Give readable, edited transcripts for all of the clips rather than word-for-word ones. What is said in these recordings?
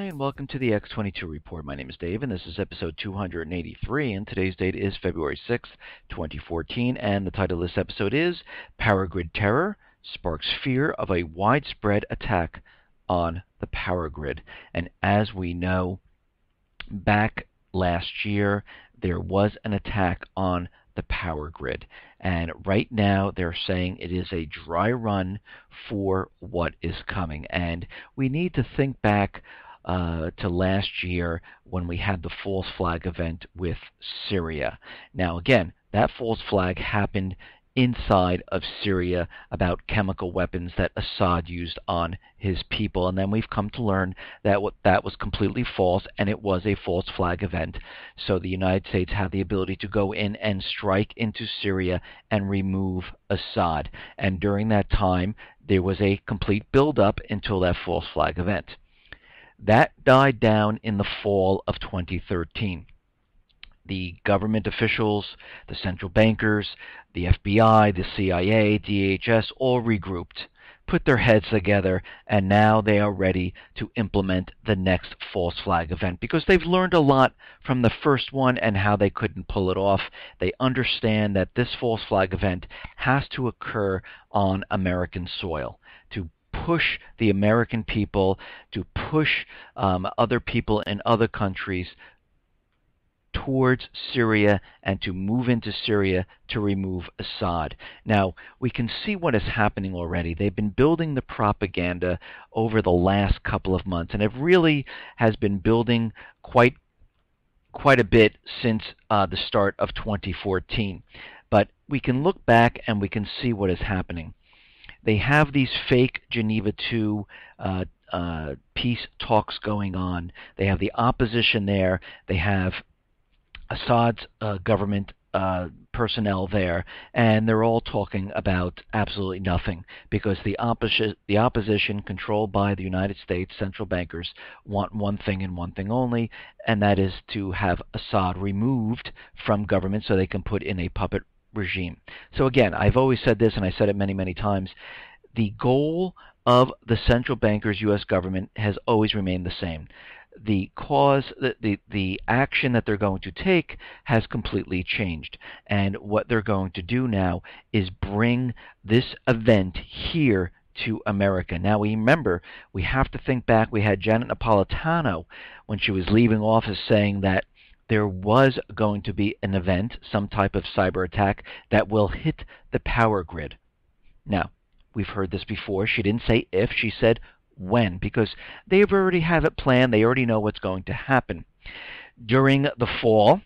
and welcome to the X22 Report. My name is Dave, and this is episode 283, and today's date is February 6th, 2014, and the title of this episode is Power Grid Terror Sparks Fear of a Widespread Attack on the Power Grid. And as we know, back last year, there was an attack on the power grid. And right now they're saying it is a dry run for what is coming. And we need to think back to last year when we had the false flag event with Syria. Now again, that false flag happened inside of Syria about chemical weapons that Assad used on his people, and then we've come to learn that that was completely false, and it was a false flag event. So the United States had the ability to go in and strike into Syria and remove Assad, and during that time there was a complete build-up until that false flag event. That died down in the fall of 2013. The government officials, the central bankers, the FBI, the CIA, DHS all regrouped, put their heads together, and now they are ready to implement the next false flag event because they've learned a lot from the first one and how they couldn't pull it off. They understand that this false flag event has to occur on American soil to push the American people, to push other people in other countries towards Syria and to move into Syria to remove Assad. Now, we can see what is happening already. They've been building the propaganda over the last couple of months, and it really has been building quite a bit since the start of 2014. But we can look back and we can see what is happening. They have these fake Geneva II peace talks going on. They have the opposition there. They have Assad's government personnel there, and they're all talking about absolutely nothing because the opposition controlled by the United States central bankers want one thing and one thing only, and that is to have Assad removed from government so they can put in a puppet regime. So again, I've always said this, and I said it many, many times, the goal of the central bankers' U.S. government has always remained the same. The cause, the action that they're going to take has completely changed. And what they're going to do now is bring this event here to America. Now, remember, we have to think back. We had Janet Napolitano, when she was leaving office, saying that there was going to be an event, some type of cyber attack, that will hit the power grid. Now, we've heard this before. She didn't say if, she said when, because they already have it planned. They already know what's going to happen. During the fall,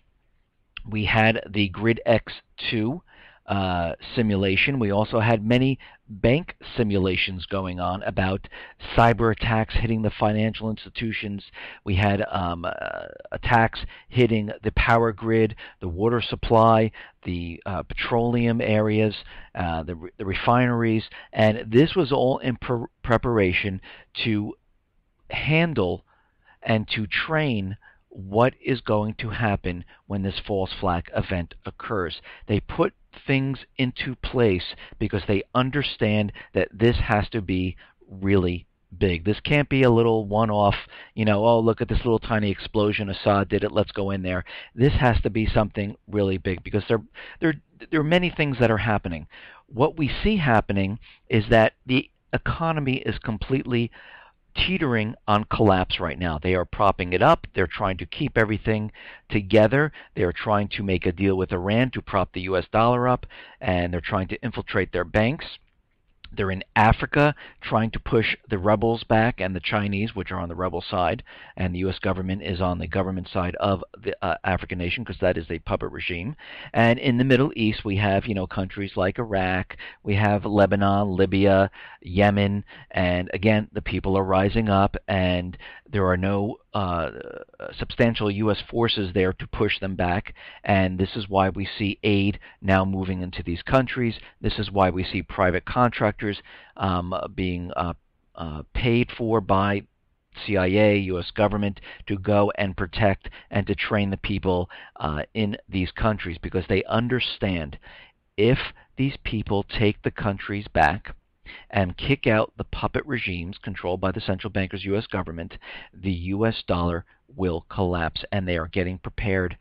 we had the Grid X2 simulation. We also had many bank simulations going on about cyber attacks hitting the financial institutions. We had attacks hitting the power grid, the water supply, the petroleum areas, the refineries, and this was all in preparation to handle and to train what is going to happen when this false flag event occurs. They put things into place because they understand that this has to be really big. This can't be a little one-off, oh, look at this little tiny explosion, Assad did it, let's go in there. This has to be something really big because there are many things that are happening. What we see happening is that the economy is completely teetering on collapse right now. They are propping it up. They're trying to keep everything together. They're trying to make a deal with Iran to prop the US dollar up, and they're trying to infiltrate their banks. They're in Africa trying to push the rebels back and the Chinese, which are on the rebel side, and the U.S. government is on the government side of the African nation because that is a puppet regime. And in the Middle East, we have countries like Iraq, we have Lebanon, Libya, Yemen, and again, the people are rising up, and there are no substantial U.S. forces there to push them back, and this is why we see aid now moving into these countries. This is why we see private contractors being paid for by CIA, U.S. government to go and protect and to train the people in these countries because they understand if these people take the countries back, and kick out the puppet regimes controlled by the central bankers, U.S. government, the U.S. dollar will collapse. And they are getting prepared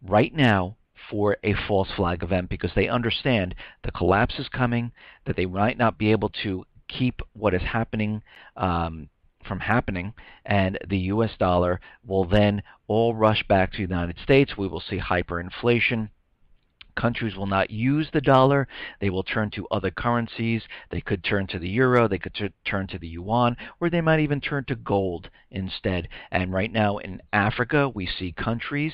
right now for a false flag event because they understand the collapse is coming, that they might not be able to keep what is happening from happening, and the U.S. dollar will then all rush back to the United States. We will see hyperinflation. Countries will not use the dollar. They will turn to other currencies. They could turn to the euro. They could turn to the yuan, or they might even turn to gold instead. And right now in Africa, we see countries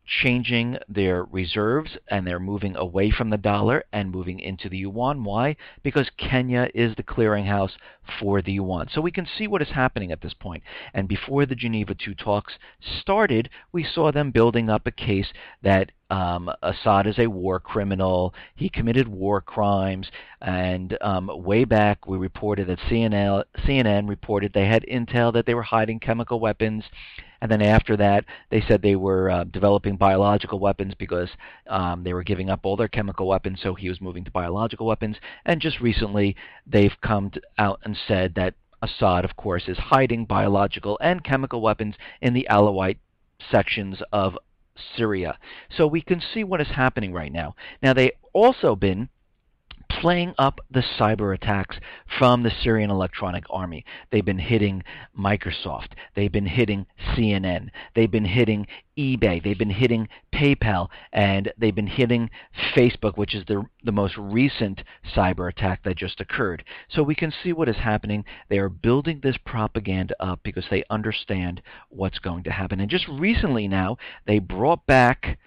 changing their reserves, and they're moving away from the dollar and moving into the yuan. Why? Because Kenya is the clearinghouse for the yuan. So we can see what is happening at this point. And before the Geneva II talks started, we saw them building up a case that Assad is a war criminal. He committed war crimes. And way back, we reported that CNN reported they had intel that they were hiding chemical weapons. And then after that, they said they were developing biological weapons because they were giving up all their chemical weapons, so he was moving to biological weapons. And just recently, they've come out and said that Assad, of course, is hiding biological and chemical weapons in the Alawite sections of Syria. So we can see what is happening right now. Now, they've also been playing up the cyber attacks from the Syrian Electronic Army. They've been hitting Microsoft. They've been hitting CNN. They've been hitting eBay. They've been hitting PayPal. And they've been hitting Facebook, which is the most recent cyber attack that just occurred. So we can see what is happening. They are building this propaganda up because they understand what's going to happen. And just recently now, they brought back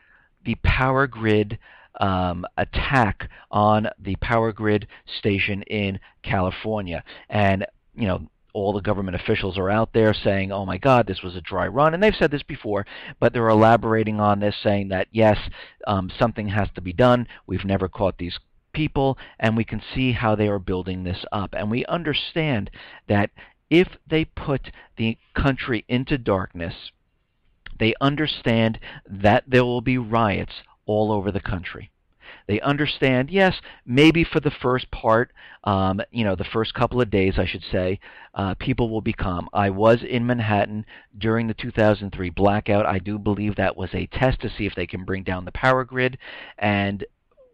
the power grid attack on the power grid station in California. And, you know, all the government officials are out there saying, oh my God, this was a dry run. And they've said this before, but they're elaborating on this, saying that, yes, something has to be done. We've never caught these people, and we can see how they are building this up. And we understand that if they put the country into darkness, they understand that there will be riots all over the country. They understand, yes, maybe for the first part, the first couple of days, I should say, people will be calm. I was in Manhattan during the 2003 blackout. I do believe that was a test to see if they can bring down the power grid. And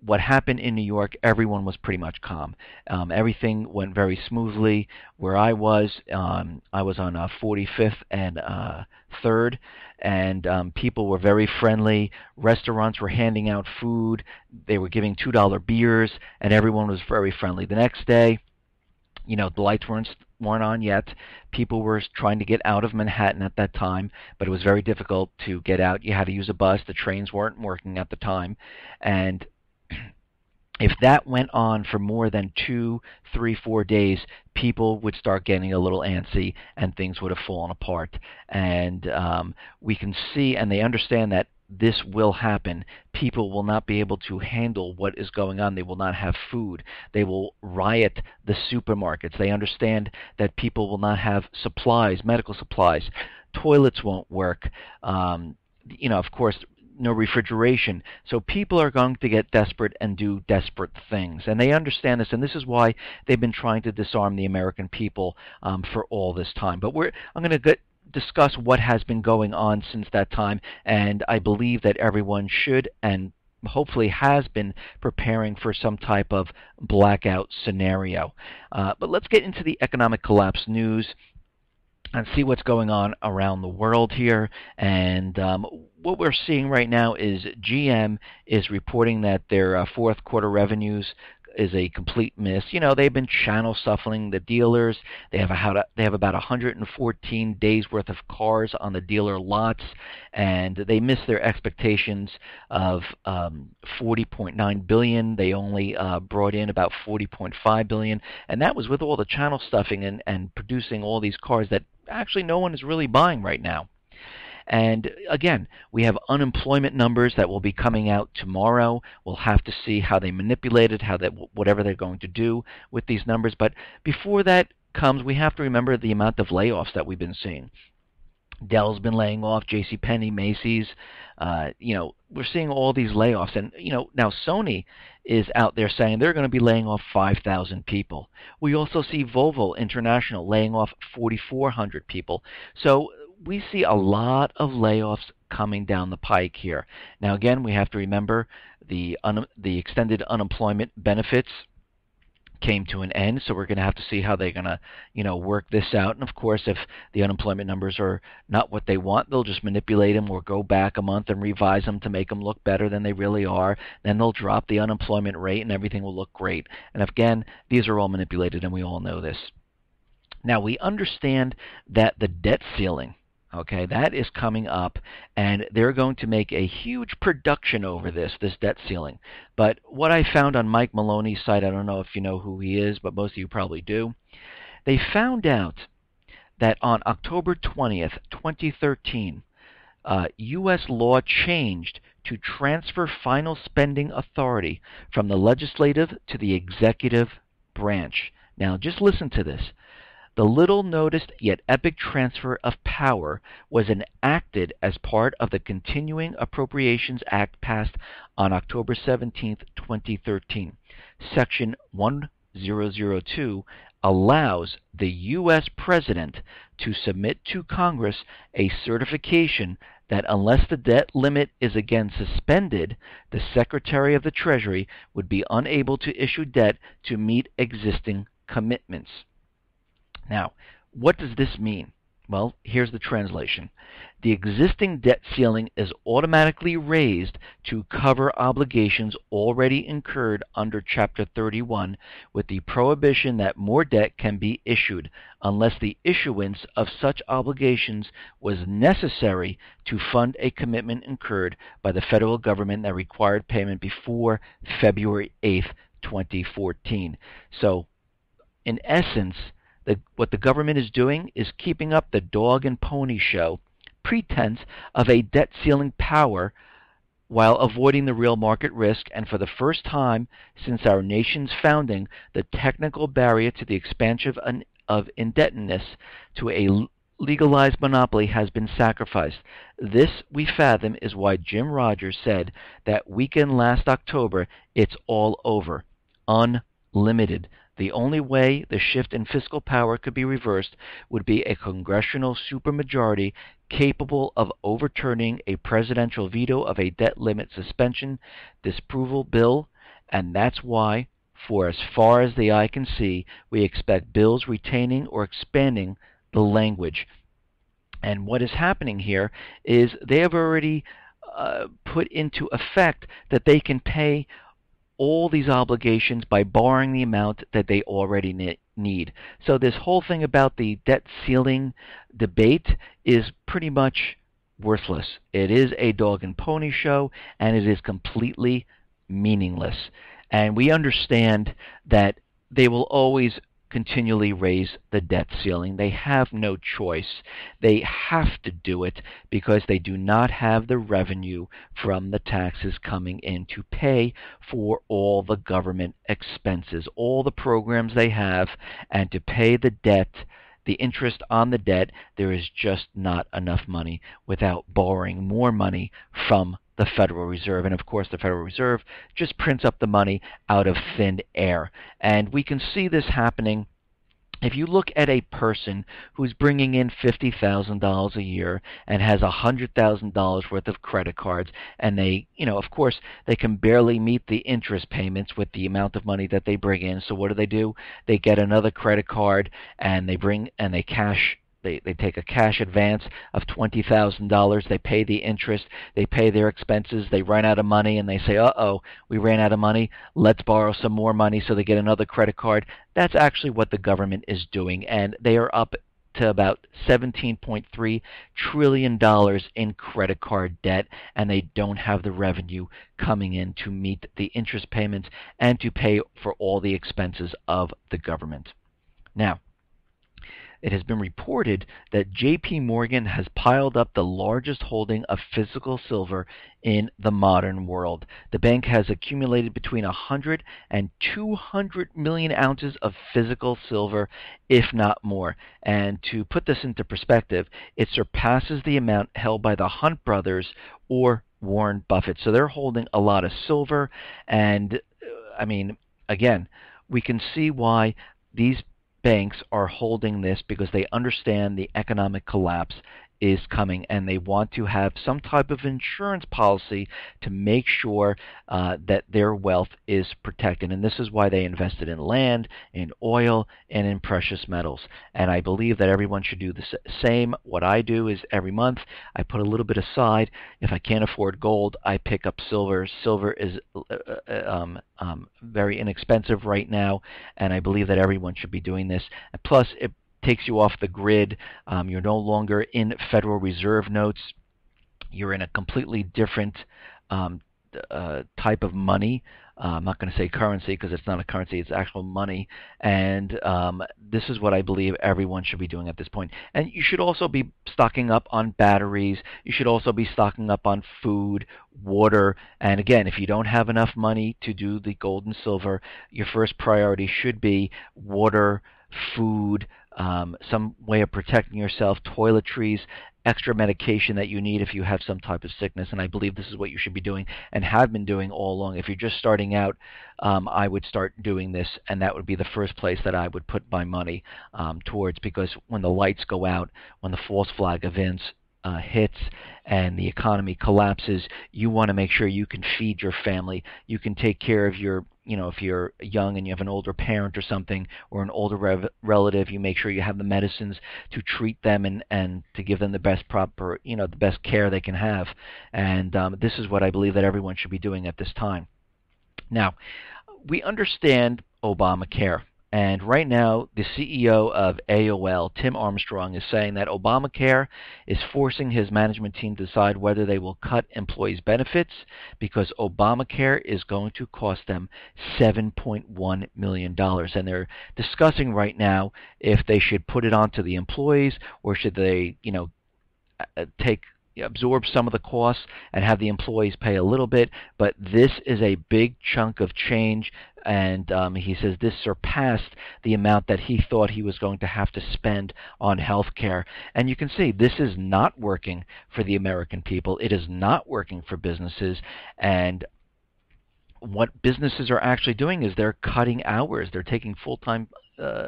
what happened in New York, everyone was pretty much calm. Everything went very smoothly. Where I was on 45th and 3rd, and people were very friendly. Restaurants were handing out food. They were giving $2 beers, and everyone was very friendly. The next day, the lights weren't on yet. People were trying to get out of Manhattan at that time, but it was very difficult to get out. You had to use a bus. The trains weren't working at the time. And if that went on for more than 2, 3, 4 days, people would start getting a little antsy and things would have fallen apart. And we can see, and they understand that this will happen. People will not be able to handle what is going on. They will not have food. They will riot the supermarkets. They understand that people will not have supplies, medical supplies. Toilets won't work. Of course, no refrigeration. So people are going to get desperate and do desperate things. And they understand this, and this is why they've been trying to disarm the American people for all this time. But I'm going to discuss what has been going on since that time, and I believe that everyone should and hopefully has been preparing for some type of blackout scenario. But let's get into the economic collapse news and see what's going on around the world here. And what we're seeing right now is GM is reporting that their fourth quarter revenues is a complete miss. They've been channel stuffing the dealers. They have about 114 days worth of cars on the dealer lots, and they missed their expectations of 40.9 billion. They only brought in about 40.5 billion, and that was with all the channel stuffing and producing all these cars that actually no one is really buying right now. And again, we have unemployment numbers that will be coming out tomorrow. We'll have to see how they manipulate it, whatever they're going to do with these numbers. But before that comes, we have to remember the amount of layoffs that we've been seeing. Dell's been laying off, JCPenney, Macy's. We're seeing all these layoffs. And, now Sony is out there saying they're going to be laying off 5,000 people. We also see Volvo International laying off 4,400 people. So we see a lot of layoffs coming down the pike here. Now, again, we have to remember the extended unemployment benefits came to an end, so we're going to have to see how they're going to, work this out. And of course, if the unemployment numbers are not what they want, they'll just manipulate them or go back a month and revise them to make them look better than they really are. Then they'll drop the unemployment rate and everything will look great. And again, these are all manipulated, and we all know this. Now, we understand that the debt ceiling, okay, that is coming up, and they're going to make a huge production over this debt ceiling. But what I found on Mike Maloney's site, I don't know if you know who he is, but most of you probably do, they found out that on October 20th, 2013, U.S. law changed to transfer final spending authority from the legislative to the executive branch. Now, just listen to this. The little noticed yet epic transfer of power was enacted as part of the Continuing Appropriations Act passed on October 17, 2013. Section 1002 allows the U.S. President to submit to Congress a certification that unless the debt limit is again suspended, the Secretary of the Treasury would be unable to issue debt to meet existing commitments. Now, what does this mean? Well, here's the translation. The existing debt ceiling is automatically raised to cover obligations already incurred under Chapter 31, with the prohibition that more debt can be issued unless the issuance of such obligations was necessary to fund a commitment incurred by the federal government that required payment before February 8th, 2014. So, in essence, what the government is doing is keeping up the dog and pony show pretense of a debt ceiling power while avoiding the real market risk, and for the first time since our nation's founding, the technical barrier to the expansion of indebtedness to a legalized monopoly has been sacrificed. This, we fathom, is why Jim Rogers said that weekend last October, it's all over. Unlimited. The only way the shift in fiscal power could be reversed would be a congressional supermajority capable of overturning a presidential veto of a debt limit suspension disapproval bill, and that's why, for as far as the eye can see, we expect bills retaining or expanding the language. And what is happening here is they have already put into effect that they can pay all these obligations by borrowing the amount that they already need. So this whole thing about the debt ceiling debate is pretty much worthless. It is a dog and pony show, and it is completely meaningless. And we understand that they will always continually raise the debt ceiling. They have no choice. They have to do it because they do not have the revenue from the taxes coming in to pay for all the government expenses, all the programs they have, and to pay the debt, the interest on the debt. There is just not enough money without borrowing more money from the Federal Reserve. And of course, the Federal Reserve just prints up the money out of thin air. And we can see this happening. If you look at a person who's bringing in $50,000 a year and has $100,000 worth of credit cards, and they, of course, they can barely meet the interest payments with the amount of money that they bring in. So what do? They get another credit card and they take a cash advance of $20,000. They pay the interest. They pay their expenses. They run out of money, and they say, uh-oh, we ran out of money. Let's borrow some more money, so they get another credit card. That's actually what the government is doing, and they are up to about $17.3 trillion in credit card debt, and they don't have the revenue coming in to meet the interest payments and to pay for all the expenses of the government. Now, it has been reported that JP Morgan has piled up the largest holding of physical silver in the modern world. The bank has accumulated between 100 and 200 million ounces of physical silver, if not more. And to put this into perspective, it surpasses the amount held by the Hunt brothers or Warren Buffett. So they're holding a lot of silver, and I mean, again, we can see why these banks are holding this, because they understand the economic collapse is coming, and they want to have some type of insurance policy to make sure that their wealth is protected. And this is why they invested in land, in oil, and in precious metals. And I believe that everyone should do the same. What I do is every month I put a little bit aside. If I can't afford gold, I pick up silver. Silver is very inexpensive right now, and I believe that everyone should be doing this. And plus, it takes you off the grid. You're no longer in Federal Reserve notes. You're in a completely different type of money. I'm not going to say currency, because it's not a currency, it's actual money. And this is what I believe everyone should be doing at this point. And you should also be stocking up on batteries. You should also be stocking up on food, water. And again, if you don't have enough money to do the gold and silver, your first priority should be water, food, some way of protecting yourself, toiletries, extra medication that you need if you have some type of sickness. And I believe this is what you should be doing and have been doing all along. If you're just starting out, I would start doing this, and that would be the first place that I would put my money towards, because when the lights go out, when the false flag events hits and the economy collapses, you want to make sure you can feed your family. You can take care of your, if you're young and you have an older parent or something, or an older relative, you make sure you have the medicines to treat them and to give them the best the best care they can have. And this is what I believe that everyone should be doing at this time. Now, we understand Obamacare. And right now, the CEO of AOL, Tim Armstrong, is saying that Obamacare is forcing his management team to decide whether they will cut employees' benefits, because Obamacare is going to cost them $7.1 million. And they're discussing right now if they should put it onto the employees, or should they, absorb some of the costs and have the employees pay a little bit. But this is a big chunk of change, and he says this surpassed the amount that he thought he was going to have to spend on health care. And you can see this is not working for the American people. It is not working for businesses. And what businesses are actually doing is they're cutting hours. They're taking full-time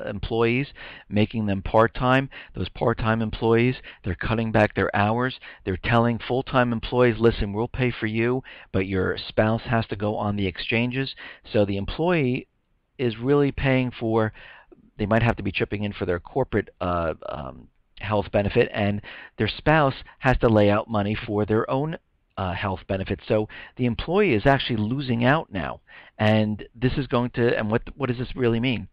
employees, making them part-time. Those part-time employees, they're cutting back their hours. They're telling full-time employees, listen, we'll pay for you, but your spouse has to go on the exchanges. So the employee is really paying for, they might have to be chipping in for their corporate health benefit, and their spouse has to lay out money for their own health benefits. So the employee is actually losing out now. And this is going to, and what does this really mean?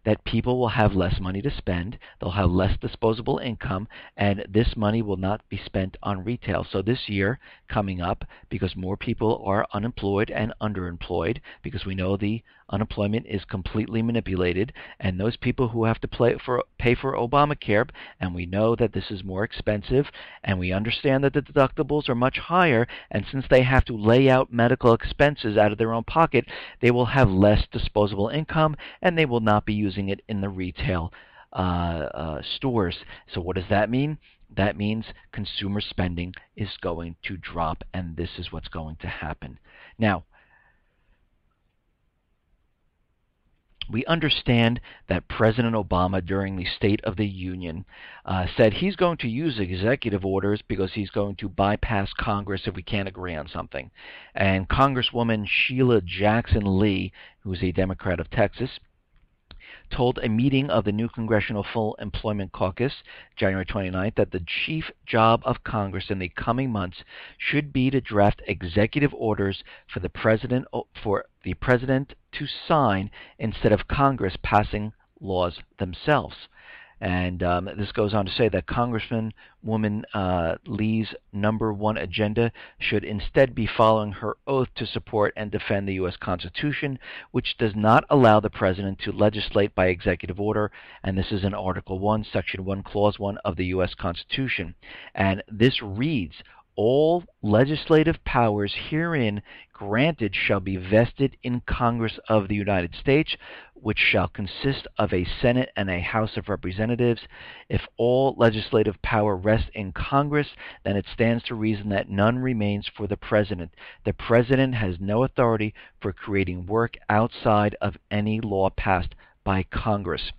That people will have less money to spend, they'll have less disposable income, and this money will not be spent on retail. So this year coming up, because more people are unemployed and underemployed, because we know the unemployment is completely manipulated, and those people who have to pay for Obamacare, and we know that this is more expensive, and we understand that the deductibles are much higher, and since they have to lay out medical expenses out of their own pocket, they will have less disposable income, and they will not be using it in the retail stores. So what does that mean? That means consumer spending is going to drop, and this is what's going to happen. Now, we understand that President Obama, during the State of the Union, said he's going to use executive orders because he's going to bypass Congress if we can't agree on something. And Congresswoman Sheila Jackson Lee, who's a Democrat of Texas, told a meeting of the new Congressional Full Employment Caucus, January 29th, that the chief job of Congress in the coming months should be to draft executive orders for the president to sign instead of Congress passing laws themselves. And this goes on to say that Congresswoman Lee's #1 agenda should instead be following her oath to support and defend the U.S. Constitution, which does not allow the President to legislate by executive order. And this is in Article 1, Section 1, Clause 1 of the U.S. Constitution. And this reads, all legislative powers herein granted shall be vested in Congress of the United States, which shall consist of a Senate and a House of Representatives. If all legislative power rests in Congress, then it stands to reason that none remains for the President. The President has no authority for creating work outside of any law passed by Congress.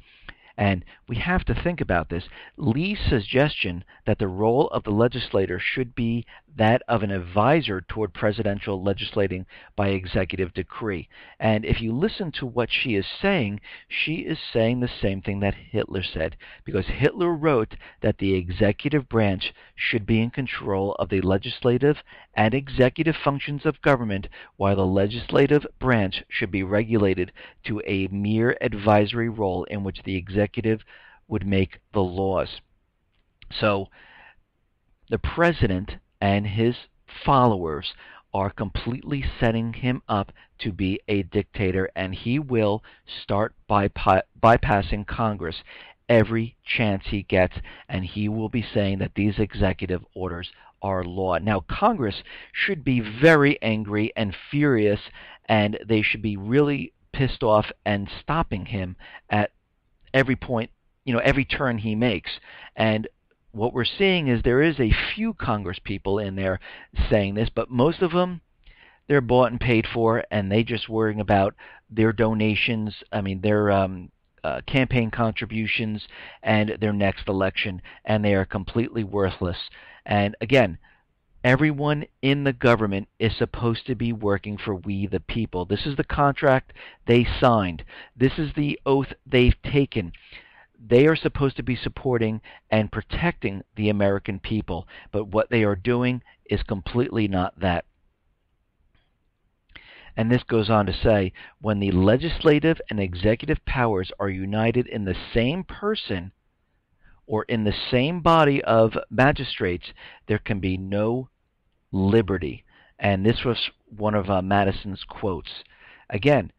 And we have to think about this. Lee's suggestion that the role of the legislator should be that of an advisor toward presidential legislating by executive decree. And if you listen to what she is saying the same thing that Hitler said, because Hitler wrote that the executive branch should be in control of the legislative and executive functions of government, while the legislative branch should be regulated to a mere advisory role in which the executive would make the laws. So the president and his followers are completely setting him up to be a dictator, and he will start bypassing Congress every chance he gets, and he will be saying that these executive orders are law. Now, Congress should be very angry and furious, and they should be really pissed off and stopping him at every point, every turn he makes. And what we're seeing is there is a few Congress people in there saying this, but most of them, they're bought and paid for, and they just worrying about their donations, their campaign contributions, and their next election, and they are completely worthless. And again, everyone in the government is supposed to be working for we the people. This is the contract they signed. This is the oath they've taken. They are supposed to be supporting and protecting the American people, but what they are doing is completely not that. And this goes on to say, when the legislative and executive powers are united in the same person or in the same body of magistrates, there can be no liberty. And this was one of Madison's quotes. Again,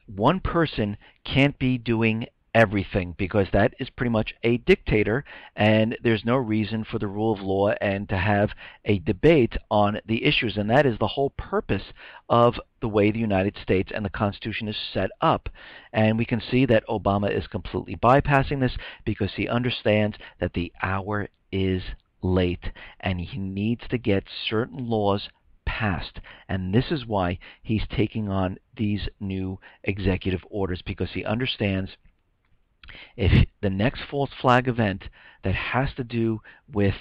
one person can't be doing everything, because that is pretty much a dictator, and there's no reason for the rule of law and to have a debate on the issues. And that is the whole purpose of the way the United States and the Constitution is set up. And we can see that Obama is completely bypassing this because he understands that the hour is late and he needs to get certain laws passed. And this is why he's taking on these new executive orders, because he understands if the next false flag event that has to do with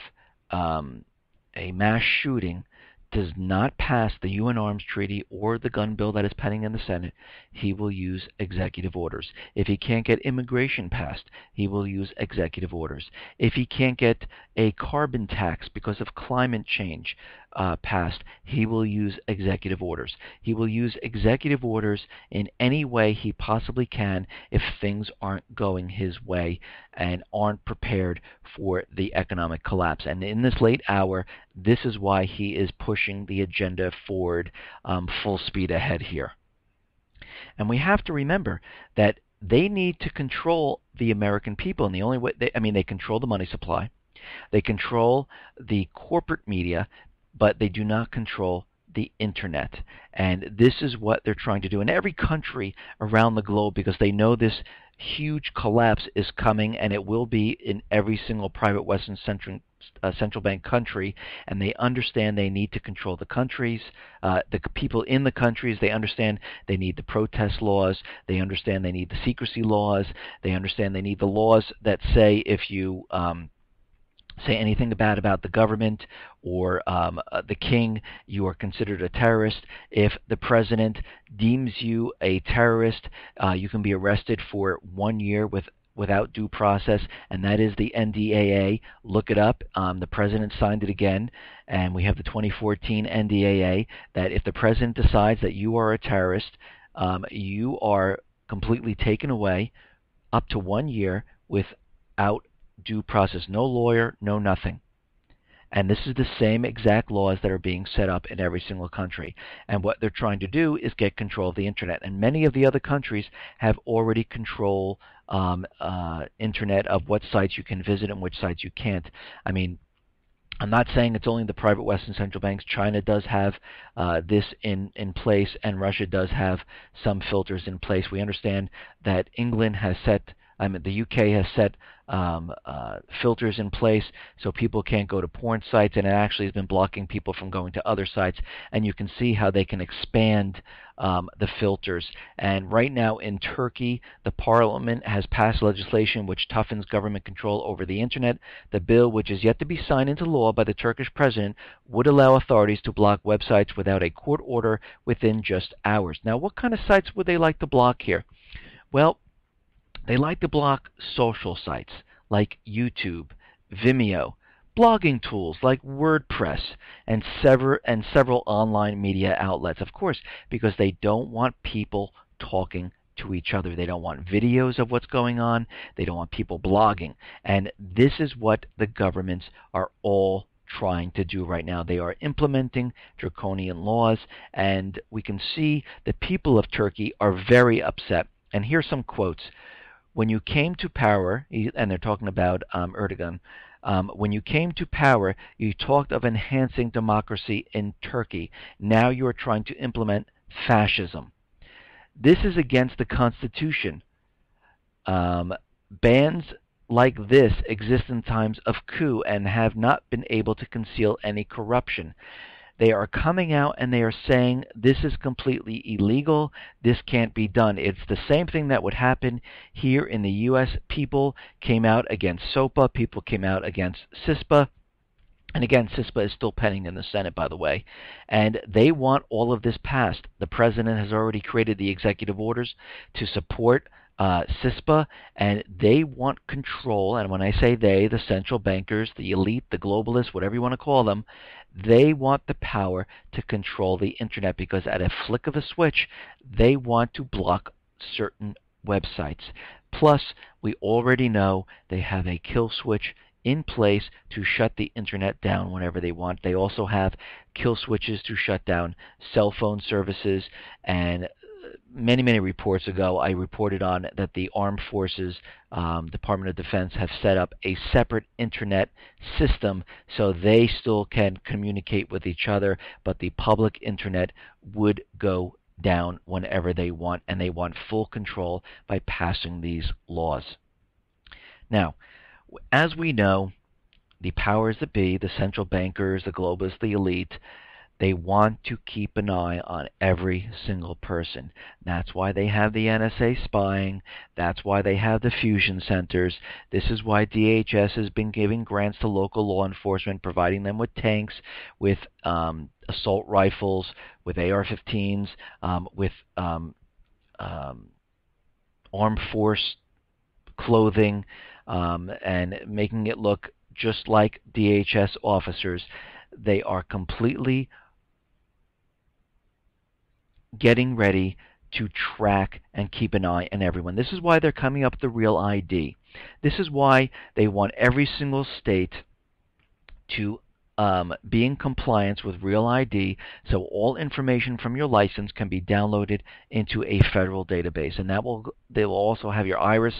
a mass shooting does not pass the UN Arms Treaty or the gun bill that is pending in the Senate, he will use executive orders. If he can't get immigration passed, he will use executive orders. If he can't get a carbon tax because of climate change passed, he will use executive orders. He will use executive orders in any way he possibly can if things aren't going his way and aren't prepared for the economic collapse. And in this late hour, this is why he is pushing the agenda forward full speed ahead here. And we have to remember that they need to control the American people, and the only way they control the money supply, they control the corporate media, but they do not control the internet. And this is what they're trying to do in every country around the globe, because they know this huge collapse is coming, and it will be in every single private Western central bank country, and they understand they need to control the countries, the people in the countries. They understand they need the protest laws. They understand they need the secrecy laws. They understand they need the laws that say if you say anything bad about the government or the king, you are considered a terrorist. If the president deems you a terrorist, you can be arrested for 1 year without due process, and that is the NDAA. Look it up. The president signed it again, and we have the 2014 NDAA that if the president decides that you are a terrorist, you are completely taken away up to 1 year with without due process. No lawyer, no nothing. And this is the same exact laws that are being set up in every single country. And what they're trying to do is get control of the internet. And many of the other countries have already control internet of what sites you can visit and which sites you can't. I mean, I'm not saying it's only the private Western central banks. China does have this in place, and Russia does have some filters in place. We understand that England has set, the UK has set filters in place so people can't go to porn sites, and it actually has been blocking people from going to other sites. And you can see how they can expand the filters. And right now in Turkey, the parliament has passed legislation which toughens government control over the internet. The bill, which is yet to be signed into law by the Turkish president, would allow authorities to block websites without a court order within just hours. Now, what kind of sites would they like to block here? Well, they like to block social sites like YouTube, Vimeo, blogging tools like WordPress, and several online media outlets, of course, because they don't want people talking to each other. They don't want videos of what's going on. They don't want people blogging. And this is what the governments are all trying to do right now. They are implementing draconian laws, and we can see the people of Turkey are very upset. And here's some quotes. When you came to power, and they're talking about Erdogan, when you came to power, you talked of enhancing democracy in Turkey. Now you are trying to implement fascism. This is against the Constitution. Bans like this exist in times of coup and have not been able to conceal any corruption. They are coming out and they are saying this is completely illegal, this can't be done. It's the same thing that would happen here in the U.S. People came out against SOPA, people came out against CISPA, and again, CISPA is still pending in the Senate, by the way, and they want all of this passed. The president has already created the executive orders to support CISPA, and they want control. And when I say they, the central bankers, the elite, the globalists, whatever you want to call them, they want the power to control the internet, because at a flick of a switch, they want to block certain websites. Plus, we already know they have a kill switch in place to shut the internet down whenever they want. They also have kill switches to shut down cell phone services, and many reports ago I reported on that the Armed Forces, Department of Defense, have set up a separate internet system so they still can communicate with each other, but the public internet would go down whenever they want, and they want full control by passing these laws. Now, as we know, the powers that be, the central bankers, the globalists, the elite, they want to keep an eye on every single person. That's why they have the NSA spying. That's why they have the fusion centers. This is why DHS has been giving grants to local law enforcement, providing them with tanks, with assault rifles, with AR-15s, with armed force clothing, and making it look just like DHS officers. They are completely getting ready to track and keep an eye on everyone. This is why they're coming up with the Real ID. This is why they want every single state to be in compliance with Real ID, so all information from your license can be downloaded into a federal database. And they will also have your iris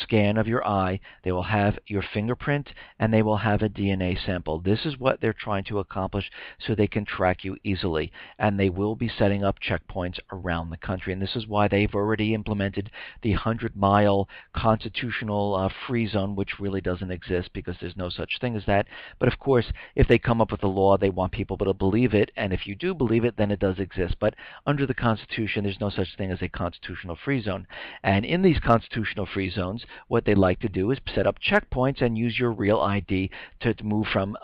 scan of your eye, they will have your fingerprint, and they will have a DNA sample. This is what they're trying to accomplish so they can track you easily. And they will be setting up checkpoints around the country. And this is why they've already implemented the 100-mile constitutional free zone, which really doesn't exist because there's no such thing as that. But of course, if they come up with a law, they want people to believe it. And if you do believe it, then it does exist. But under the Constitution, there's no such thing as a constitutional free zone. And in these constitutional free zones, what they like to do is set up checkpoints and use your Real ID to move from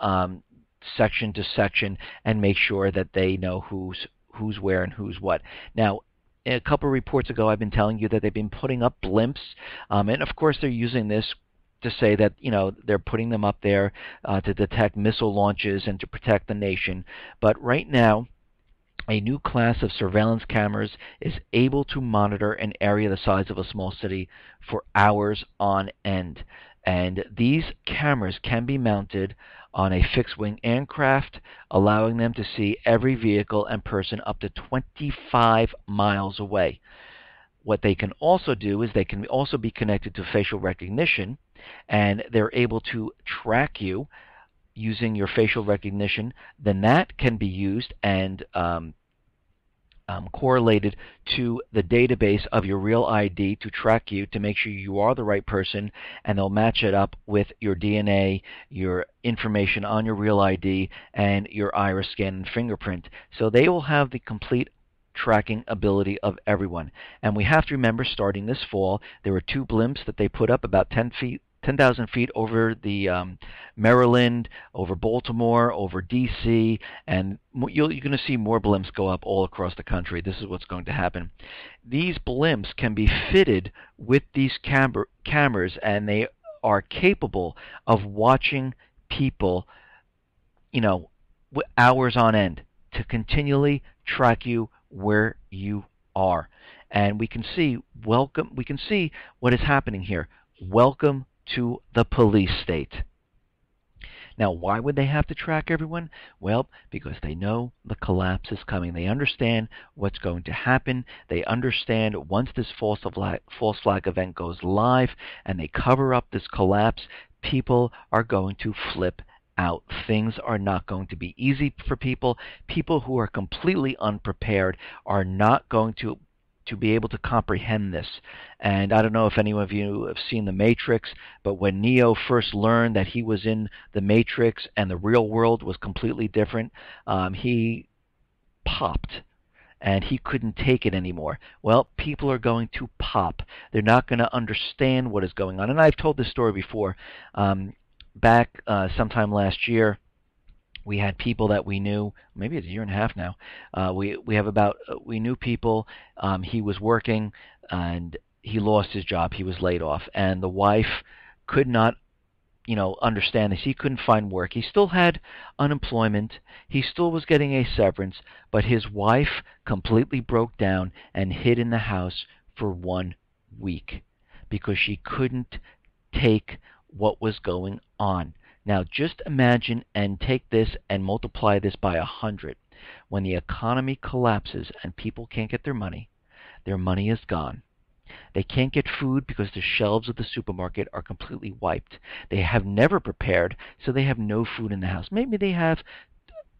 section to section and make sure that they know who's where and who's what. Now, a couple of reports ago, I've been telling you that they've been putting up blimps, and of course they're using this to say that, you know, they're putting them up there to detect missile launches and to protect the nation. But right now, a new class of surveillance cameras is able to monitor an area the size of a small city for hours on end. And these cameras can be mounted on a fixed-wing aircraft, allowing them to see every vehicle and person up to 25 miles away. What they can also do is they can also be connected to facial recognition, and they're able to track you using your facial recognition. Then that can be used and correlated to the database of your real ID to track you to make sure you are the right person, and they'll match it up with your DNA, your information on your real ID, and your iris scan and fingerprint. So they will have the complete tracking ability of everyone. And we have to remember, starting this fall, there were 2 blimps that they put up about 10,000 feet over the Maryland, over Baltimore, over D.C., and you're going to see more blimps go up all across the country. This is what's going to happen. These blimps can be fitted with these cameras, and they are capable of watching people, hours on end to continually track you where you are. And we can see what is happening here. Welcome to the police state. Now, why would they have to track everyone? Well, because they know the collapse is coming. They understand what's going to happen. They understand once this false flag event goes live and they cover up this collapse, people are going to flip out. Things are not going to be easy for people. People who are completely unprepared are not going to be able to comprehend this. And I don't know if any of you have seen The Matrix, but when Neo first learned that he was in the Matrix and the real world was completely different, he popped and he couldn't take it anymore. Well, people are going to pop. They're not going to understand what is going on. And I've told this story before. Back sometime last year, we had people that we knew, maybe it's a year and a half now. We knew people. He was working and he lost his job. He was laid off, and the wife could not, understand this. He couldn't find work. He still had unemployment. He still was getting a severance, but his wife completely broke down and hid in the house for 1 week because she couldn't take what was going on. Now, just imagine and take this and multiply this by 100. When the economy collapses and people can't get their money is gone. They can't get food because the shelves of the supermarket are completely wiped. They have never prepared, so they have no food in the house. Maybe they have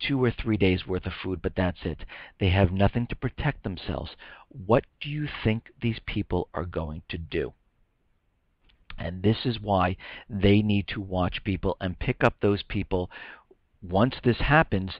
2 or 3 days worth of food, but that's it. They have nothing to protect themselves. What do you think these people are going to do? And this is why they need to watch people and pick up those people. Once this happens,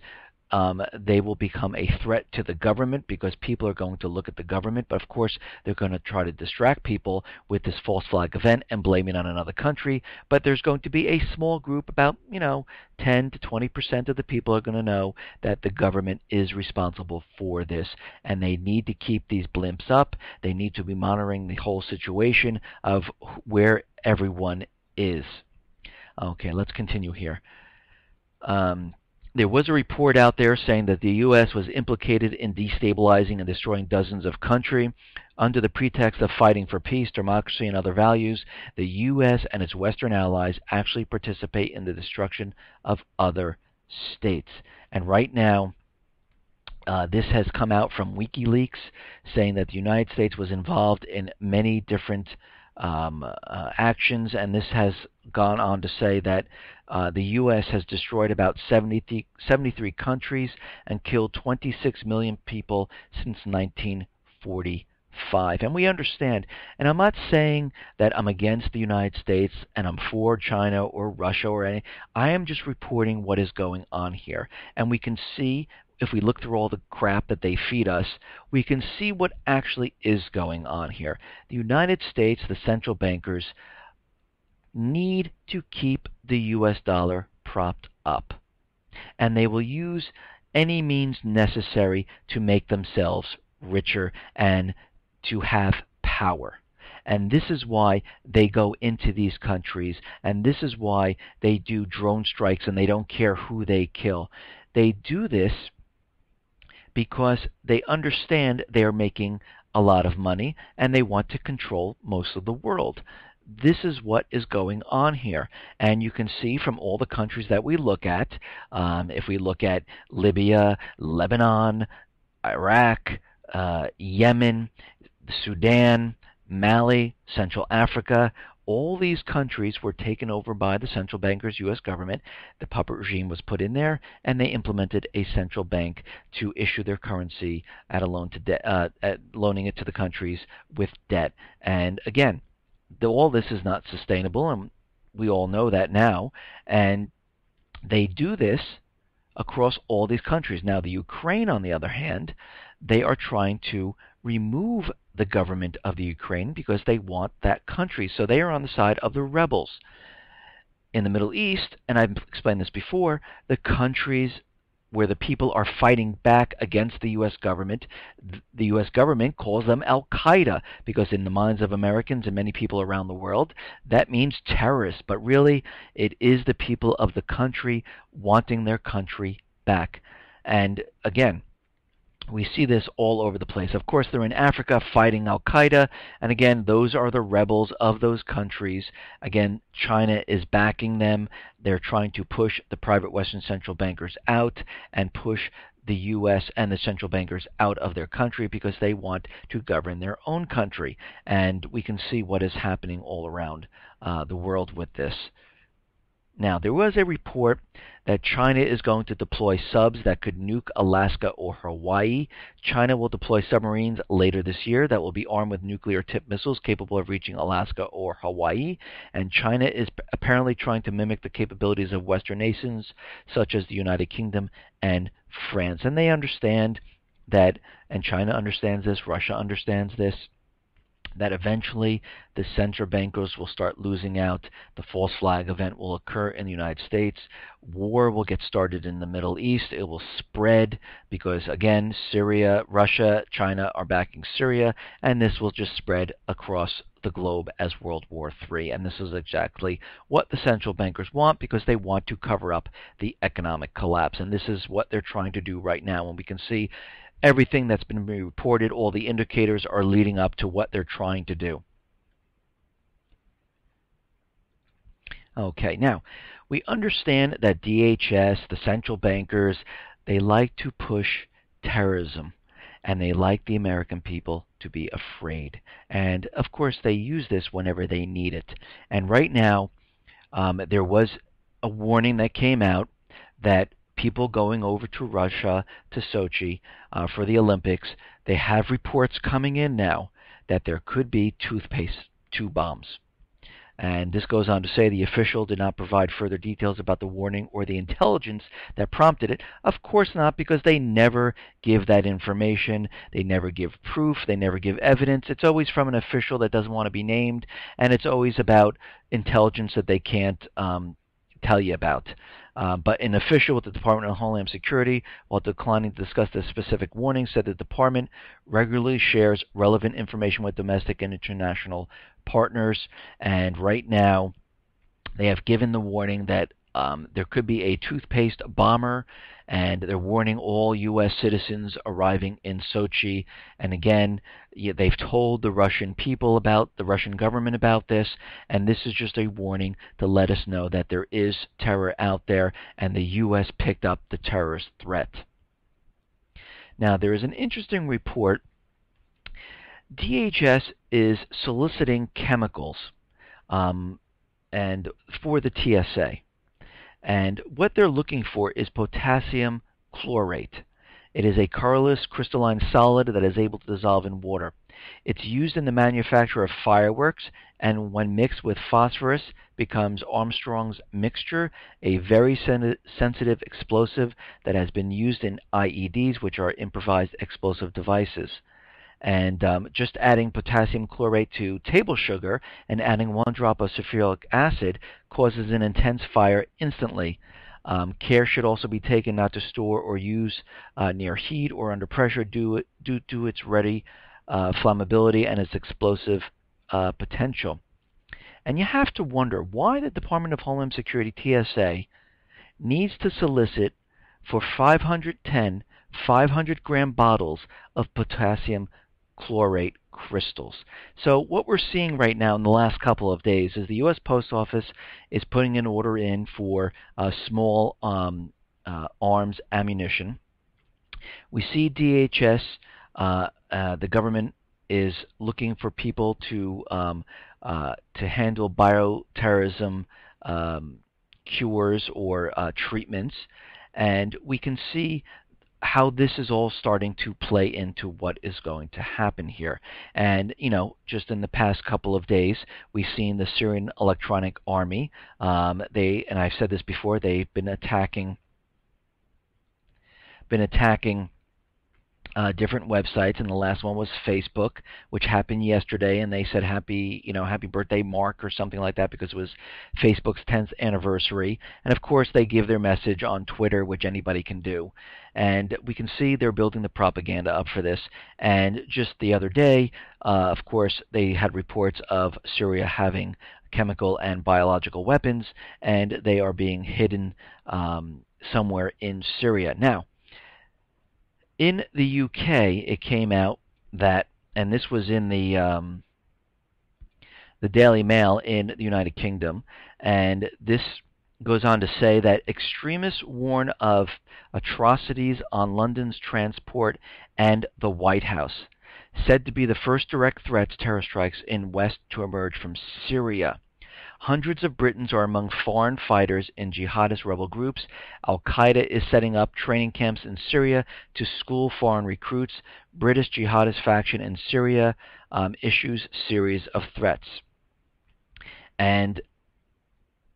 they will become a threat to the government because people are going to look at the government. But of course, they're going to try to distract people with this false flag event and blame it on another country. But there's going to be a small group, about 10 to 20% of the people are going to know that the government is responsible for this, and they need to keep these blimps up. They need to be monitoring the whole situation of where everyone is. Okay, let's continue here. There was a report out there saying that the U.S. was implicated in destabilizing and destroying dozens of countries. Under the pretext of fighting for peace, democracy, and other values, the U.S. and its Western allies actually participate in the destruction of other states. And right now, this has come out from WikiLeaks, saying that the United States was involved in many different actions, and this has gone on to say that the U.S. has destroyed about 73 countries and killed 26 million people since 1945. And we understand, and I'm not saying that I'm against the United States and I'm for China or Russia or anything. I am just reporting what is going on here. And we can see, if we look through all the crap that they feed us, we can see what actually is going on here. The United States, the central bankers, need to keep the U.S. dollar propped up. And they will use any means necessary to make themselves richer and to have power. And this is why they go into these countries, and this is why they do drone strikes and they don't care who they kill. They do this because they understand they are making a lot of money and they want to control most of the world. this is what is going on here. And you can see from all the countries that we look at, if we look at Libya, Lebanon, Iraq, Yemen, Sudan, Mali, Central Africa, all these countries were taken over by the central bankers, U.S. government. The puppet regime was put in there, and they implemented a central bank to issue their currency at a loan to loaning it to the countries with debt. And again, all this is not sustainable, and we all know that now. And they do this across all these countries. Now, the Ukraine, on the other hand, they are trying to remove the government of the Ukraine because they want that country. So they are on the side of the rebels. In the Middle East, and I've explained this before, the countries where the people are fighting back against the U.S. government, the U.S. government calls them Al-Qaeda because in the minds of Americans and many people around the world, that means terrorists. But really, it is the people of the country wanting their country back. And again, we see this all over the place. Of course, they're in Africa fighting Al-Qaeda, and again, those are the rebels of those countries. Again, China is backing them. They're trying to push the private Western central bankers out and push the U.S. and the central bankers out of their country because they want to govern their own country. And we can see what is happening all around the world with this. Now, there was a report that China is going to deploy subs that could nuke Alaska or Hawaii. China will deploy submarines later this year that will be armed with nuclear-tipped missiles capable of reaching Alaska or Hawaii. And China is apparently trying to mimic the capabilities of Western nations such as the United Kingdom and France. And they understand that, and China understands this, Russia understands this, that eventually the central bankers will start losing out. The false flag event will occur in the United States. War will get started in the Middle East. It will spread because, again, Syria, Russia, China are backing Syria, and this will just spread across the globe as World War III. And this is exactly what the central bankers want because they want to cover up the economic collapse. And this is what they're trying to do right now. And we can see everything that's been reported, all the indicators are leading up to what they're trying to do. Okay, now, we understand that DHS, the central bankers, they like to push terrorism, and they like the American people to be afraid. And, of course, they use this whenever they need it. And right now, there was a warning that came out that people going over to Russia, to Sochi, for the Olympics, they have reports coming in now that there could be toothpaste tube bombs. And this goes on to say the official did not provide further details about the warning or the intelligence that prompted it. Of course not, because they never give that information. They never give proof. They never give evidence. It's always from an official that doesn't want to be named, and it's always about intelligence that they can't tell you about. But an official with the Department of Homeland Security, while declining to discuss the specific warning, said the department regularly shares relevant information with domestic and international partners. And right now, they have given the warning that there could be a toothpaste bomber, and they're warning all U.S. citizens arriving in Sochi. And again, they've told the Russian people about, the Russian government about this, and this is just a warning to let us know that there is terror out there, and the U.S. picked up the terrorist threat. Now, there is an interesting report. DHS is soliciting chemicals and for the TSA. And what they're looking for is potassium chlorate. It is a colorless crystalline solid that is able to dissolve in water. It's used in the manufacture of fireworks, and when mixed with phosphorus becomes Armstrong's mixture, a very sensitive explosive that has been used in IEDs, which are improvised explosive devices. And just adding potassium chlorate to table sugar and adding 1 drop of sulfuric acid causes an intense fire instantly. Care should also be taken not to store or use near heat or under pressure due to its ready flammability and its explosive potential. And you have to wonder why the Department of Homeland Security, TSA, needs to solicit for 510 500-gram bottles of potassium chlorate crystals. So what we're seeing right now in the last couple of days is the U.S. Post Office is putting an order in for small arms ammunition. We see DHS, the government is looking for people to handle bioterrorism cures or treatments, and we can see how this is all starting to play into what is going to happen here. And, just in the past couple of days, we've seen the Syrian Electronic Army. And I've said this before, they've been attacking different websites, and the last one was Facebook, which happened yesterday, and they said happy birthday, Mark, or something like that, because it was Facebook's 10th anniversary. And of course, they give their message on Twitter, which anybody can do. And we can see they're building the propaganda up for this. And just the other day, of course, they had reports of Syria having chemical and biological weapons, and they are being hidden somewhere in Syria. Now, in the UK, it came out that, and this was in the Daily Mail in the United Kingdom, and this goes on to say that extremists warn of atrocities on London's transport and the White House, said to be the first direct threats terror strikes in West to emerge from Syria. Hundreds of Britons are among foreign fighters in jihadist rebel groups. Al-Qaeda is setting up training camps in Syria to school foreign recruits. British jihadist faction in Syria issues series of threats. And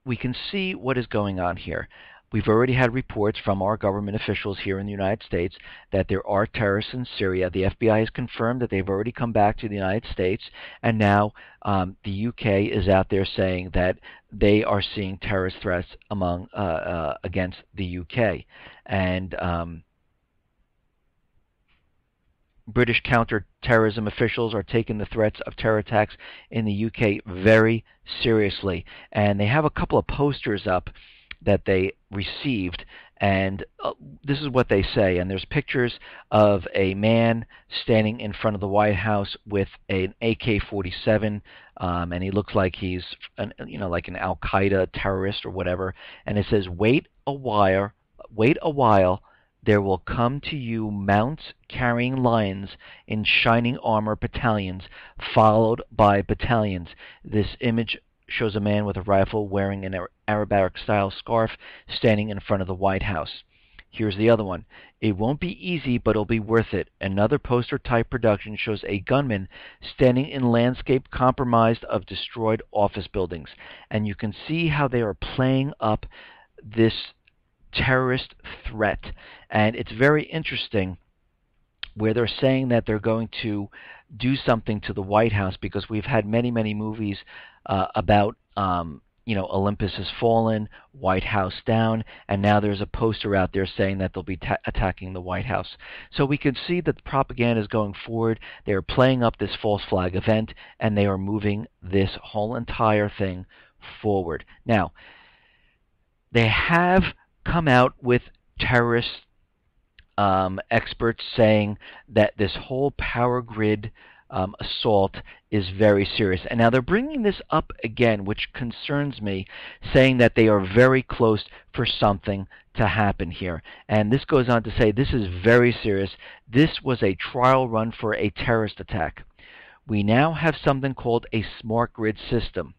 we can see what is going on here. We've already had reports from our government officials here in the United States that there are terrorists in Syria. The FBI has confirmed that they've already come back to the United States, and now the UK is out there saying that they are seeing terrorist threats against the UK. And British counter-terrorism officials are taking the threats of terror attacks in the UK very seriously. And they have a couple of posters up that they received, and this is what they say. And there's pictures of a man standing in front of the White House with an AK-47, and he looks like he's like an Al-Qaeda terrorist or whatever. And it says, wait a while, there will come to you mounts carrying lions in shining armor battalions, followed by battalions. This image shows a man with a rifle wearing an Arabic-style scarf standing in front of the White House. Here's the other one. It won't be easy, but it'll be worth it. Another poster-type production shows a gunman standing in landscape compromised of destroyed office buildings. And you can see how they are playing up this terrorist threat. And it's very interesting where they're saying that they're going to do something to the White House, because we've had many, many movies about Olympus Has Fallen, White House Down, and now there's a poster out there saying that they'll be attacking the White House. So we can see that the propaganda is going forward. They are playing up this false flag event, and they are moving this whole entire thing forward. Now, they have come out with terrorist experts saying that this whole power grid assault is very serious. And now they're bringing this up again, which concerns me, saying that they are very close for something to happen here. And this goes on to say this is very serious. This was a trial run for a terrorist attack. We now have something called a smart grid system,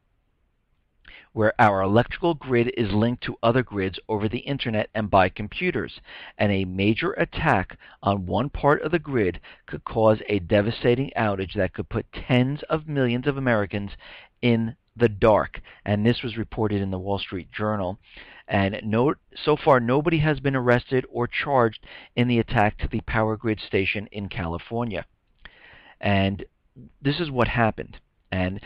where our electrical grid is linked to other grids over the internet and by computers, and a major attack on one part of the grid could cause a devastating outage that could put tens of millions of Americans in the dark. And this was reported in the Wall Street Journal. And so far, nobody has been arrested or charged in the attack to the power grid station in California. And this is what happened. And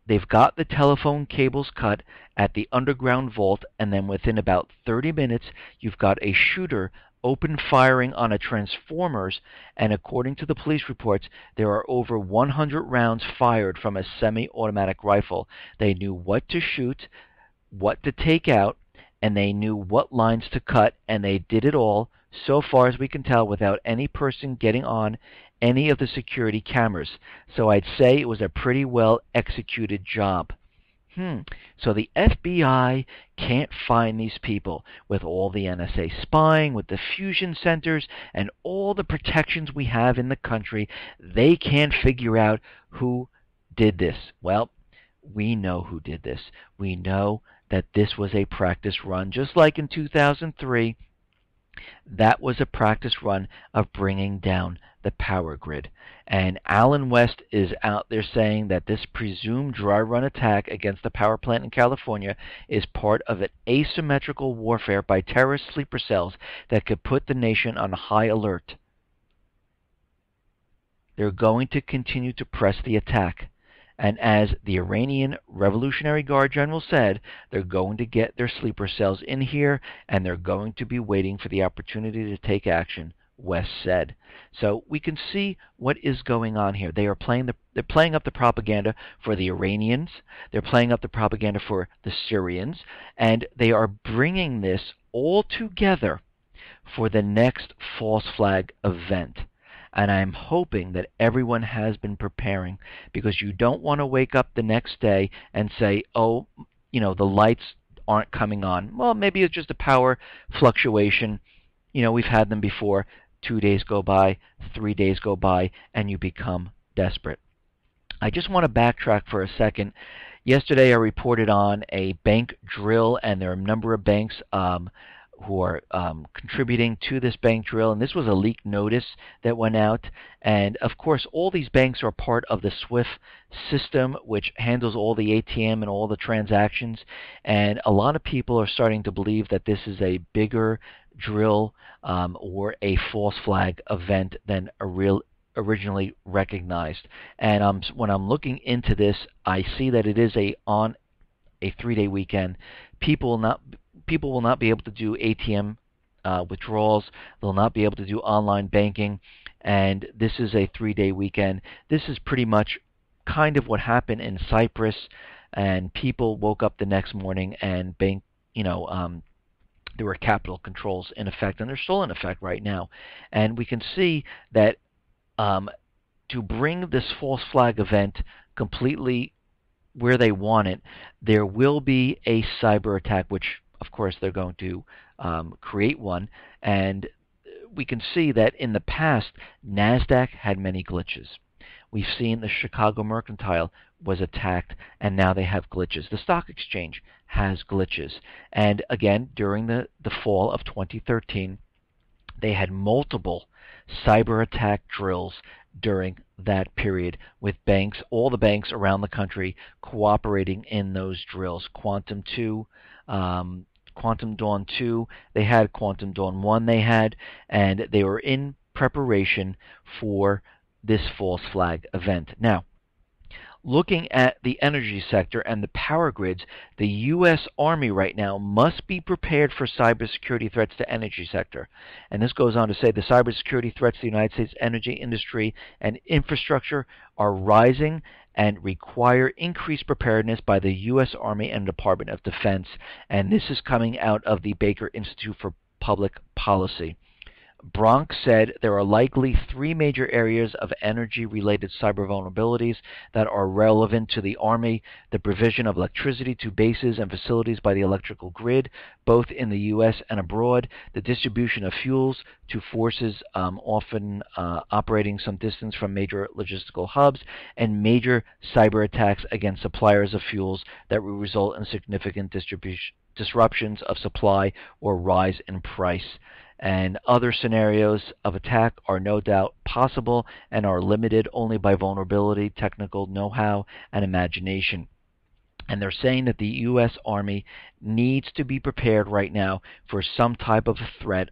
They've got the telephone cables cut at the underground vault, and then within about 30 minutes, you've got a shooter open firing on a transformers, and according to the police reports, there are over 100 rounds fired from a semi-automatic rifle. They knew what to shoot, what to take out, and they knew what lines to cut, and they did it all, so far as we can tell, without any person getting on any of the security cameras. So I'd say it was a pretty well executed job. So the FBI can't find these people with all the NSA spying, with the fusion centers, and all the protections we have in the country. They can't figure out who did this. Well, we know who did this. We know that this was a practice run, just like in 2003. That was a practice run of bringing down the power grid. And Alan West is out there saying that this presumed dry run attack against the power plant in California is part of an asymmetrical warfare by terrorist sleeper cells that could put the nation on high alert. They're going to continue to press the attack. And as the Iranian Revolutionary Guard general said, they're going to get their sleeper cells in here, and they're going to be waiting for the opportunity to take action, West said. So we can see what is going on here. They're playing up the propaganda for the Iranians. They're playing up the propaganda for the Syrians, and they are bringing this all together for the next false flag event. And I'm hoping that everyone has been preparing, because you don't want to wake up the next day and say, oh, the lights aren't coming on. Well, maybe it's just a power fluctuation. We've had them before. 2 days go by, 3 days go by, and you become desperate. I just want to backtrack for a second. Yesterday I reported on a bank drill, and there are a number of banks who are contributing to this bank drill, and this was a leak notice that went out. And of course, all these banks are part of the SWIFT system, which handles all the ATM and all the transactions. And a lot of people are starting to believe that this is a bigger drill or a false flag event than originally recognized. And when I'm looking into this, I see that it is on a 3-day weekend. People will not be able to do ATM withdrawals. They'll not be able to do online banking. And this is a 3-day weekend. This is pretty much kind of what happened in Cyprus. And people woke up the next morning and there were capital controls in effect, and they're still in effect right now. And we can see that to bring this false flag event completely where they want it, there will be a cyber attack, which of course they're going to create one. And we can see that in the past, NASDAQ had many glitches. We've seen the Chicago Mercantile was attacked, and now they have glitches. The stock exchange has glitches. And again, during the fall of 2013, they had multiple cyber attack drills during that period, with banks, all the banks around the country, cooperating in those drills. Quantum Dawn 2, they had Quantum Dawn 1, and they were in preparation for this false flag event. Now, looking at the energy sector and the power grids, the U.S. Army right now must be prepared for cybersecurity threats to energy sector. And this goes on to say the cybersecurity threats to the United States energy industry and infrastructure are rising and require increased preparedness by the U.S. Army and Department of Defense. And this is coming out of the Baker Institute for Public Policy. Bronk said there are likely 3 major areas of energy-related cyber vulnerabilities that are relevant to the Army: the provision of electricity to bases and facilities by the electrical grid, both in the U.S. and abroad, the distribution of fuels to forces often operating some distance from major logistical hubs, and major cyber attacks against suppliers of fuels that will result in significant disruptions of supply or rise in price. And other scenarios of attack are no doubt possible and are limited only by vulnerability, technical know-how, and imagination. And they're saying that the U.S. Army needs to be prepared right now for some type of a threat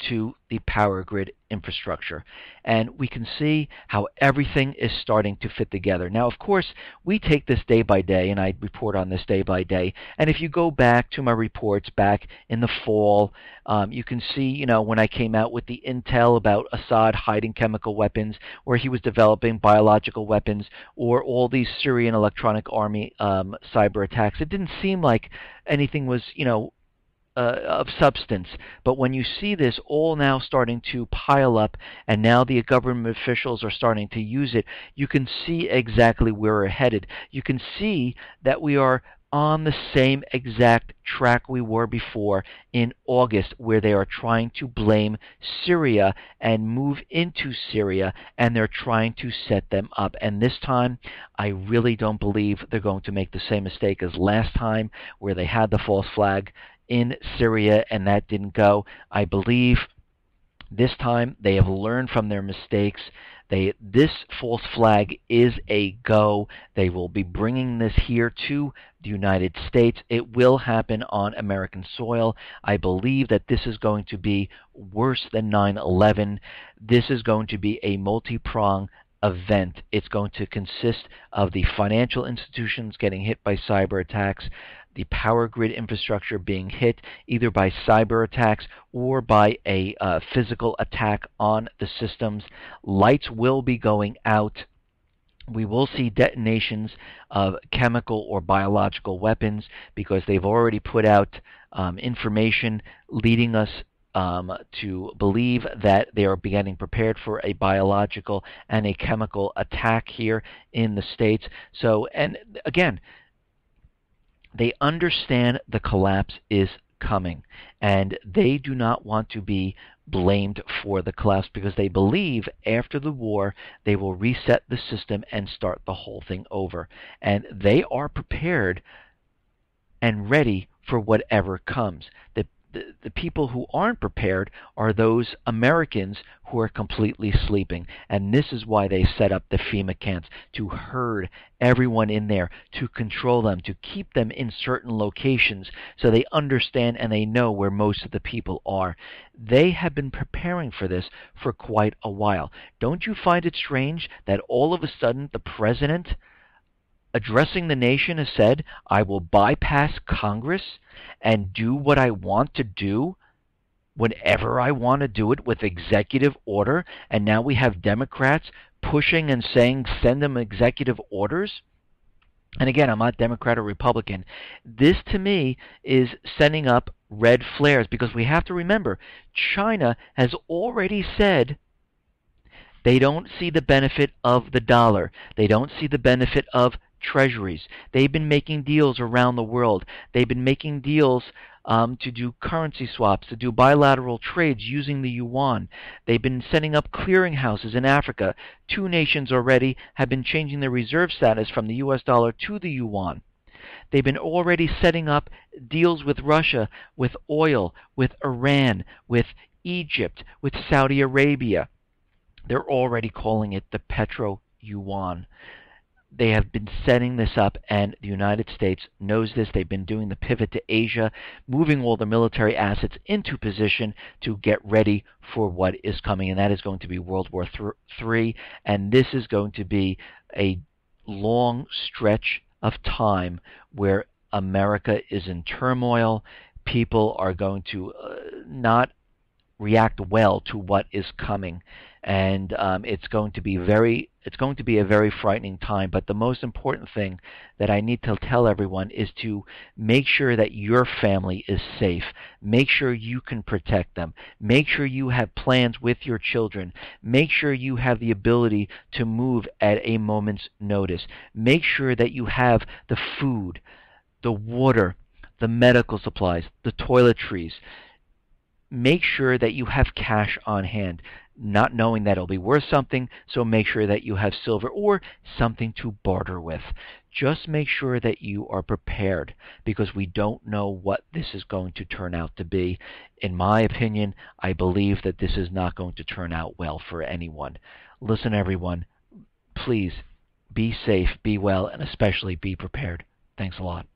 to the power grid infrastructure. And we can see how everything is starting to fit together. Now, of course, we take this day by day, and I report on this day by day. And if you go back to my reports back in the fall, you can see, when I came out with the intel about Assad hiding chemical weapons, or he was developing biological weapons, or all these Syrian Electronic Army cyber attacks, it didn't seem like anything was, of substance. But when you see this all now starting to pile up, and now the government officials are starting to use it, you can see exactly where we're headed. You can see that we are on the same exact track we were before in August, where they are trying to blame Syria and move into Syria, and they're trying to set them up. And this time, I really don't believe they're going to make the same mistake as last time, where they had the false flag in Syria and that didn't go. I believe this time they have learned from their mistakes. This false flag is a go. They will be bringing this here to the United States. It will happen on American soil. I believe that this is going to be worse than 9/11. This is going to be a multi-pronged event. It's going to consist of the financial institutions getting hit by cyber attacks, the power grid infrastructure being hit either by cyber attacks or by a physical attack on the systems. Lights will be going out. We will see detonations of chemical or biological weapons, because they've already put out information leading us to believe that they are getting prepared for a biological and a chemical attack here in the States. So, and again, they understand the collapse is coming, and they do not want to be blamed for the collapse, because they believe after the war they will reset the system and start the whole thing over. And they are prepared and ready for whatever comes. The people who aren't prepared are those Americans who are completely sleeping. And this is why they set up the FEMA camps, to herd everyone in there, to control them, to keep them in certain locations so they understand and they know where most of the people are. They have been preparing for this for quite a while. Don't you find it strange that all of a sudden the president, addressing the nation, has said, I will bypass Congress and do what I want to do whenever I want to do it with executive order? And now we have Democrats pushing and saying, send them executive orders? And again, I'm not Democrat or Republican. This, to me, is setting up red flares, because we have to remember, China has already said they don't see the benefit of the dollar. They don't see the benefit of treasuries. They've been making deals around the world. They've been making deals to do currency swaps, to do bilateral trades using the yuan. They've been setting up clearinghouses in Africa. 2 nations already have been changing their reserve status from the US dollar to the yuan. They've been already setting up deals with Russia, with oil, with Iran, with Egypt, with Saudi Arabia. They're already calling it the petro-yuan. They have been setting this up, and the United States knows this. They've been doing the pivot to Asia, moving all the military assets into position to get ready for what is coming, and that is going to be World War III, and this is going to be a long stretch of time where America is in turmoil. People are going to not react well to what is coming, and it's going to be a very frightening time. But the most important thing that I need to tell everyone is to make sure that your family is safe. Make sure you can protect them. Make sure you have plans with your children. Make sure you have the ability to move at a moment's notice. Make sure that you have the food, the water, the medical supplies, the toiletries. Make sure that you have cash on hand, not knowing that it'll be worth something, so make sure that you have silver or something to barter with. Just make sure that you are prepared, because we don't know what this is going to turn out to be. In my opinion, I believe that this is not going to turn out well for anyone. Listen, everyone, please be safe, be well, and especially be prepared. Thanks a lot.